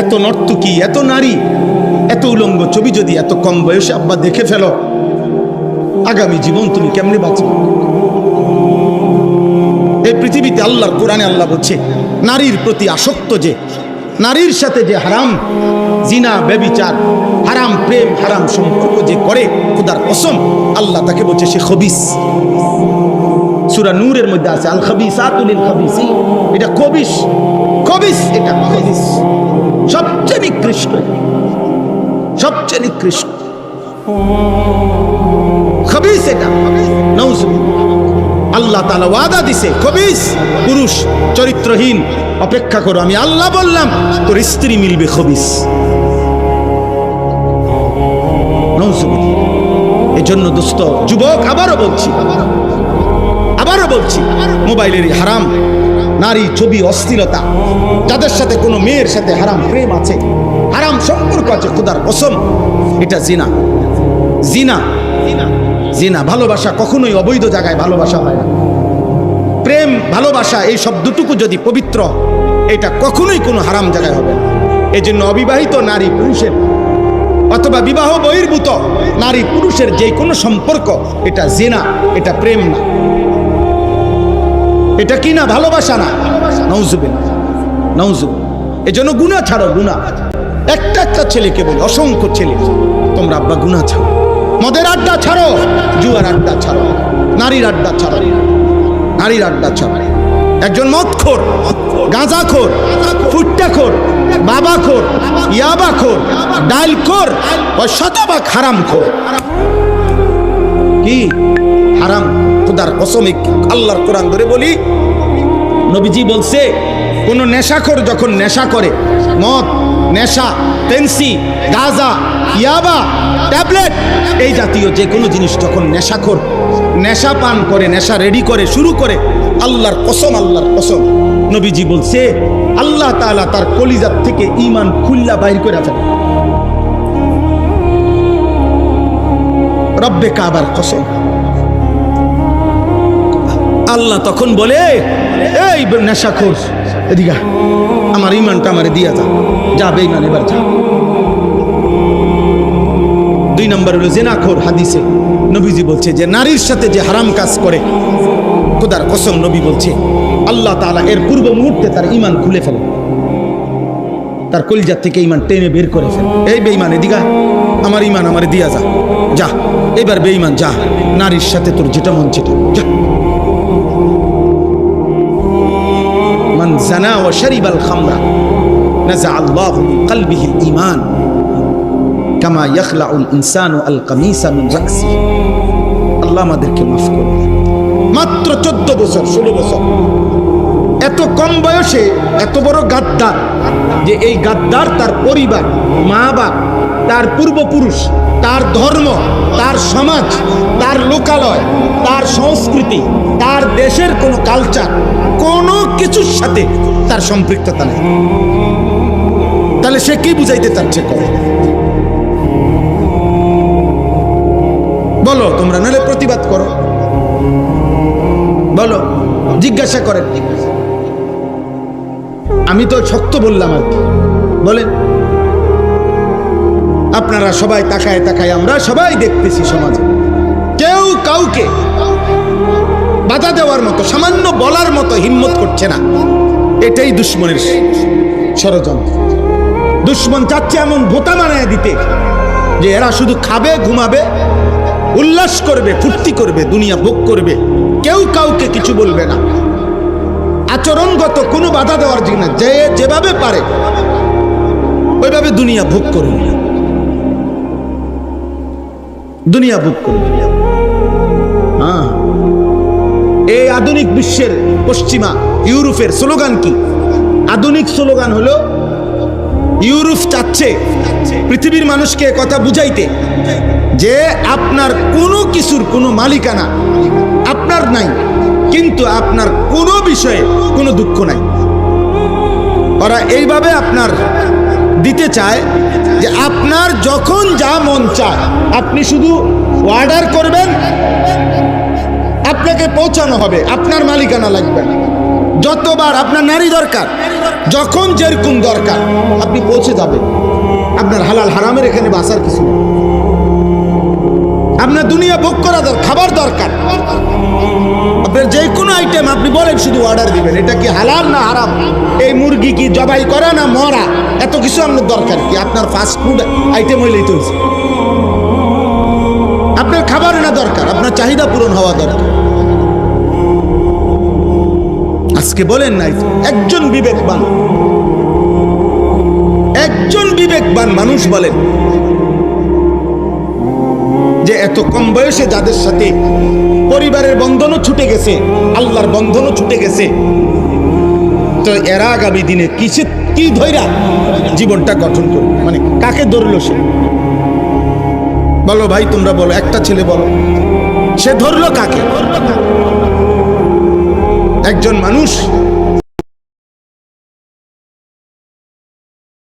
এত নর্তকী, এত নারী, এত উলঙ্গ ছবি যদি এত কম বয়সে আব্বা দেখে ফেলো, আগামী জীবন তুমি কেমনে বাঁচবে? এই পৃথিবীতে আল্লাহর কোরআনে আল্লাহ বলছে নারীর প্রতি আসক্ত, যে নারীর সাথে যে হারাম জিনা, ব্যভিচার, হারাম প্রেম, হারাম সম্পর্ক যে করে, খোদার কসম আল্লাহ তাকে বলছে সে খবিস। সূরা নূরের মধ্যে আছে আল খাবিসাতু লিল খাবিসিন, এটা খবিস, খবিস, এটা খবিস, সবচেয়ে নিকৃষ্ট, সবচেয়ে নিকৃষ্ট খবিস এটা। নাউজুবিল্লাহ। আল্লাহ তাআলা ওয়াদা দিছে খবিস পুরুষ চরিত্রহীন, অপেক্ষা করো, আমি আল্লাহ বললাম তোর স্ত্রী মিলবে খবিস। নাউজুবিল্লাহ। এজন্য দোস্ত, যুবক, আবারও বলছি, মোবাইলের হারাম নারী ছবি, অশ্লীলতা, যাদের সাথে কোনো মেয়ের সাথে হারাম প্রেম আছে, হারাম সম্পর্ক আছে, খোদার কসম এটা জিনা। জিনা, জিনা। ভালোবাসা কখনোই অবৈধ জায়গায় ভালোবাসা হয় না। প্রেম, ভালোবাসা এই শব্দটুকু যদি পবিত্র, এটা কখনোই কোনো হারাম জায়গায় হবে না। এই জন্য অবিবাহিত নারী পুরুষের অথবা বিবাহ বহির্ভূত নারী পুরুষের যে কোনো সম্পর্ক, এটা জিনা, এটা প্রেম না, এটা কি না, ভালোবাসা না। নাউজুবিল্লাহ, নাউজুবিল্লাহ। এই জন্য গুনাহ ছাড়ো, গুনাহ। একটা ছেলেকে বলি, অসংখ্য ছেলে, তোমরা আব্বা গুনাহ ছাড়ো, মদের আড্ডা ছাড়ো, জুয়ার আড্ডা ছাড়ো, নারীর আড্ডা ছাড়ো, নারীর আড্ডা ছাড়ো। একজন মদখোর, গাঁজাখোর, ফুট্টাখোর, বাবাখোর, ইয়াবাখোর, ডালখোর, ও শতভাগ হারামখোর। কি হারাম? খোদার কসম আল্লাহর কোরআন ধরে বলি, নবীজি বলছে কোন নেশাখোর যখন নেশা করে, মদ, নেশা, পেন্সি, গাঁজা, ইয়াবা, ট্যাবলেট, এই জাতীয় যে কোনো জিনিস যখন নেশাখোর নেশা পান করে, নেশা রেডি করে, শুরু করে, আল্লাহর কসম, আল্লাহর কসম, নবীজি বলছে আল্লাহ তাআলা তার কলিজার থেকে ঈমান খুল্লা বাইর করে ফেলে। রব্বে কাবার কসম। আল্লাহ তখন বলে, এই নেশাখোর, এদিকে আমার ঈমানটা আমারে দিয়া যা বেঈমান, এবার যা। 2 নম্বর হলো জিনাখোর। হাদিসে নবীজি বলছে যে নারীর সাথে যে হারাম কাজ করে, খোদার কসম নবী বলছে আল্লাহ তাআলা এর পূর্ব মুহূর্তে তার ঈমান খুলে ফেলে, তার কলিজার থেকে ঈমান টেনে বের করে ফেলে। এই বেঈমান, এদিকে আমার ঈমান আমারে দিয়া যা, এবার বেঈমান যা, নারীর সাথে তোর যেটা মন সেটা যা। মান জানা ওয়া শারিবাল খামরা নাযা আল্লাহু মিন কলবিহিল ঈমান কামা ইয়াখলাউল ইনসানু আল কামিসা মিন রাসিহি। আল্লাহ আমাদেরকে মাফ করুন। মাত্র 14 বছর, 16 বছর, এত কম বয়সে এত বড় গাদ্দার, যে এই গাদ্দার তার পরিবার, মা বাপ, তার পূর্বপুরুষ, তার ধর্ম, তার সমাজ, তার লোকালয়, তার সংস্কৃতি, তার দেশের কোনো কালচার, কোনো কিছুর সাথে তার সম্পৃক্ততা নেই। তাহলে সে কি বুঝাইতে চাচ্ছে? বলো তোমরা, নাহলে প্রতিবাদ করো, বলো, জিজ্ঞাসা করেন। আমি তো শক্ত বললাম আর কি, বলেন। আপনারা সবাই তাকায় তাকায়, আমরা সবাই দেখতেছি সমাজে, কেউ কাউকে বাধা দেওয়ার মতো, সামান্য বলার মতো হিম্মত করছে না। এটাই দুশ্মনের ষড়যন্ত্র। দুশ্মন চাচ্ছে এমন ভোতা বানায় দিতে যে এরা শুধু খাবে, ঘুমাবে, উল্লাস করবে, ফুর্তি করবে, দুনিয়া ভোগ করবে, কেউ কাউকে কিছু বলবে না। আচরণগত কোনো বাধা দেওয়ার জন্য যে যেভাবে পারে ওইভাবে দুনিয়া ভোগ করবে, দুনিয়া ভোগ করবে। হ্যাঁ, এই আধুনিক বিশ্বের, পশ্চিমা ইউরোপের স্লোগান কি? আধুনিক স্লোগান হলো, ইউরোপ চাচ্ছে পৃথিবীর মানুষকে কথা বুঝাইতে যে আপনার কোনো কিছুর কোনো মালিকানা আপনার নাই, কিন্তু আপনার কোনো বিষয়ে কোনো দুঃখ নাই। ওরা এইভাবে আপনার দিতে চায় যে আপনার যখন যা মন চায় আপনি শুধু অর্ডার করবেন, আপনাকে পৌঁছানো হবে, আপনার মালিকানা লাগবে না। যতবার আপনার নারী দরকার, যখন যেরকম দরকার আপনি পৌঁছে যাবেন। আপনার হালাল হারামের এখানে বাঁচার কিছু নেই। আপনার দুনিয়া ভোগ করা খাবার দরকার, আপনার যে কোনো আইটেম আপনি বলেন, শুধু অর্ডার দিবেন, এটা কি হালাল না হারাম, এই মুরগি কি জবাই করা না মরা, এত কিছু আপনার দরকার কি? আপনার ফাস্ট ফুড আইটেম হইলেই তো হয়েছে। আপনার খাবার না দরকার, আপনার চাহিদা পূরণ হওয়া দরকার। আজকে বলেন নাই একজন বিবেকবান মানুষ বলেন যে এত কম বয়সে যাদের সাথে পরিবারের বন্ধনও ছুটে গেছে, আল্লাহর বন্ধনও ছুটে গেছে, তো এরা আগামী দিনে কি ধৈরা জীবনটা গঠন করবে? মানে কাকে ধরলো সে? বলো ভাই, তোমরা বলো, একটা ছেলে বলো, সে ধরলো কাকে? একজন মানুষ